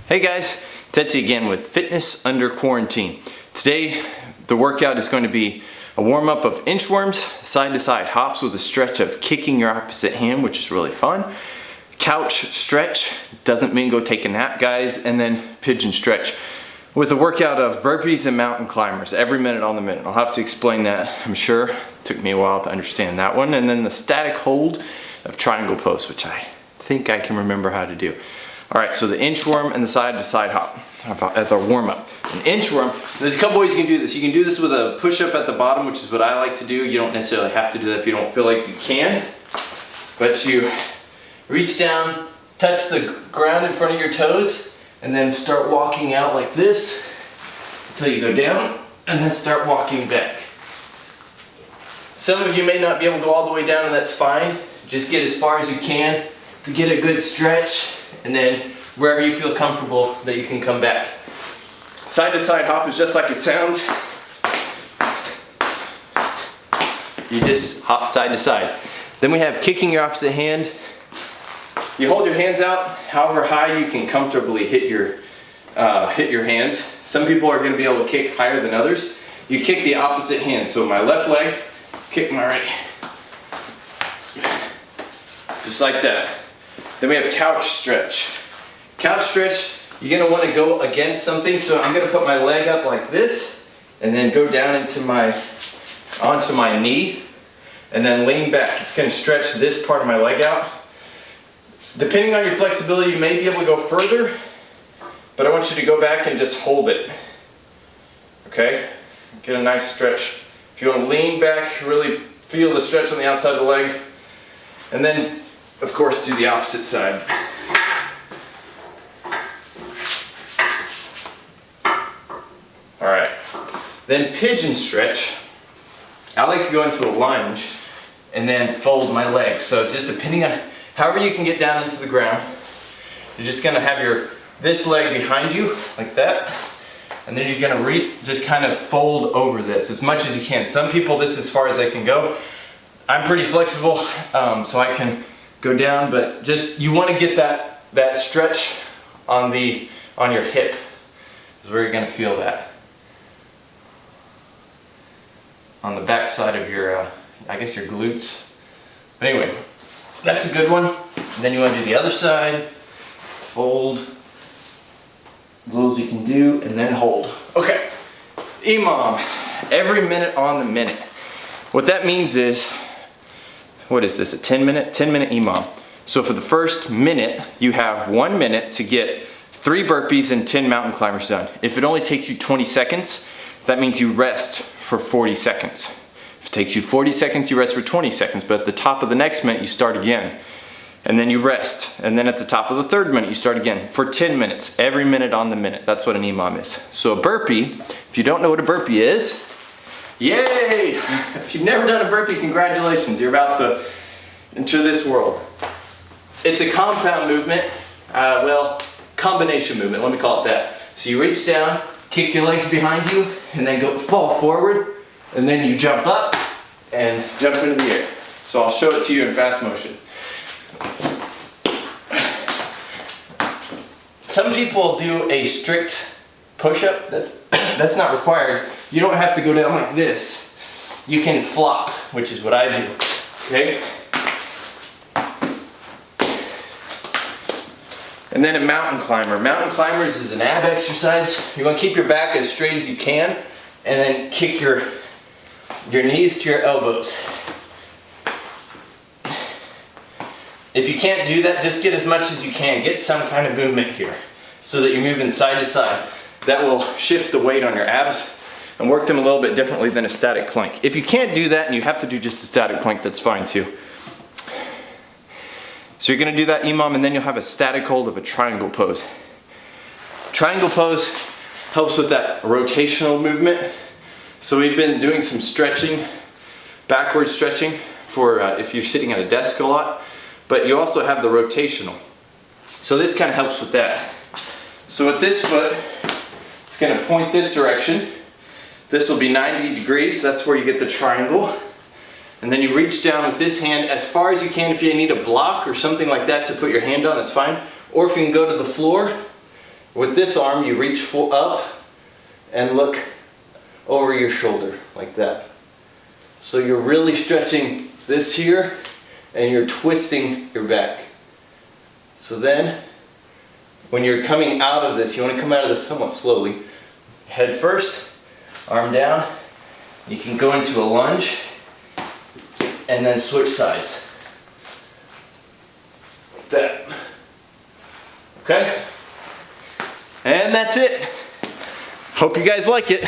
Hey guys, it's Etsy again with Fitness Under Quarantine. Today the workout is going to be a warm-up of inchworms, side-to-side hops with a stretch of kicking your opposite hand, which is really fun. Couch stretch, doesn't mean go take a nap guys, and then pigeon stretch with a workout of burpees and mountain climbers every minute on the minute. I'll have to explain that, I'm sure. It took me a while to understand that one. And then the static hold of triangle pose, which I think I can remember how to do. All right, so the inchworm and the side-to-side hop as our warm-up. An inchworm, there's a couple ways you can do this. You can do this with a push-up at the bottom, which is what I like to do. You don't necessarily have to do that if you don't feel like you can. But you reach down, touch the ground in front of your toes, and then start walking out like this until you go down, and then start walking back. Some of you may not be able to go all the way down, and that's fine. Just get as far as you can to get a good stretch, and then wherever you feel comfortable that you can come back. Side-to-side hop is just like it sounds. You just hop side to side. Then we have kicking your opposite hand. You hold your hands out however high you can comfortably hit your hands. Some people are going to be able to kick higher than others. You kick the opposite hand. So my left leg, kick my right. Just like that. Then we have couch stretch. Couch stretch, you're going to want to go against something. So I'm going to put my leg up like this and then go down onto my knee and then lean back. It's going to stretch this part of my leg out. Depending on your flexibility, you may be able to go further, but I want you to go back and just hold it. Okay? Get a nice stretch. If you want to lean back, really feel the stretch on the outside of the leg. And then, of course, do the opposite side. Alright. Then pigeon stretch. I like to go into a lunge and then fold my legs. So just depending on however you can get down into the ground, you're just going to have this leg behind you like that, and then you're going to just kind of fold over this as much as you can. Some people, this is as far as they can go. I'm pretty flexible, so I can go down, but just you want to get that stretch on your hip is where you're going to feel that. On the back side of your, I guess your glutes. But anyway, that's a good one. And then you want to do the other side, fold, as low as you can do, and then hold. Okay, EMOM, every minute on the minute. What that means is, what is this, a 10 minute EMOM. So for the first minute, you have 1 minute to get 3 burpees and 10 mountain climbers done. If it only takes you 20 seconds, that means you rest for 40 seconds. If it takes you 40 seconds, you rest for 20 seconds, but at the top of the next minute, you start again. And then you rest. And then at the top of the third minute, you start again for 10 minutes, every minute on the minute. That's what an EMOM is. So a burpee, if you don't know what a burpee is, yay! If you've never done a burpee, congratulations. You're about to enter this world. It's a compound movement, combination movement, let me call it that. So you reach down, kick your legs behind you, and then fall forward, and then you jump up and jump into the air. So I'll show it to you in fast motion. Some people do a strict push-up. That's not required. You don't have to go down like this. You can flop, which is what I do. Okay? And then a mountain climber. Mountain climbers is an ab exercise. You want to keep your back as straight as you can, and then kick your knees to your elbows. If you can't do that, just get as much as you can. Get some kind of movement here so that you're moving side to side. That will shift the weight on your abs and work them a little bit differently than a static plank. If you can't do that and you have to do just a static plank, that's fine too. So you're going to do that EMOM, and then you'll have a static hold of a triangle pose. Triangle pose helps with that rotational movement. So we've been doing some stretching, backward stretching for if you're sitting at a desk a lot, but you also have the rotational. So this kind of helps with that. So with this foot, it's going to point this direction. This will be 90 degrees, that's where you get the triangle. And then you reach down with this hand as far as you can. If you need a block or something like that to put your hand on, that's fine. Or if you can go to the floor With this arm, you reach up and look over your shoulder like that. So you're really stretching this here and you're twisting your back. So then, when you're coming out of this, you want to come out of this somewhat slowly. Head first, arm down. You can go into a lunge and then switch sides. Like that. Okay? And that's it. Hope you guys like it.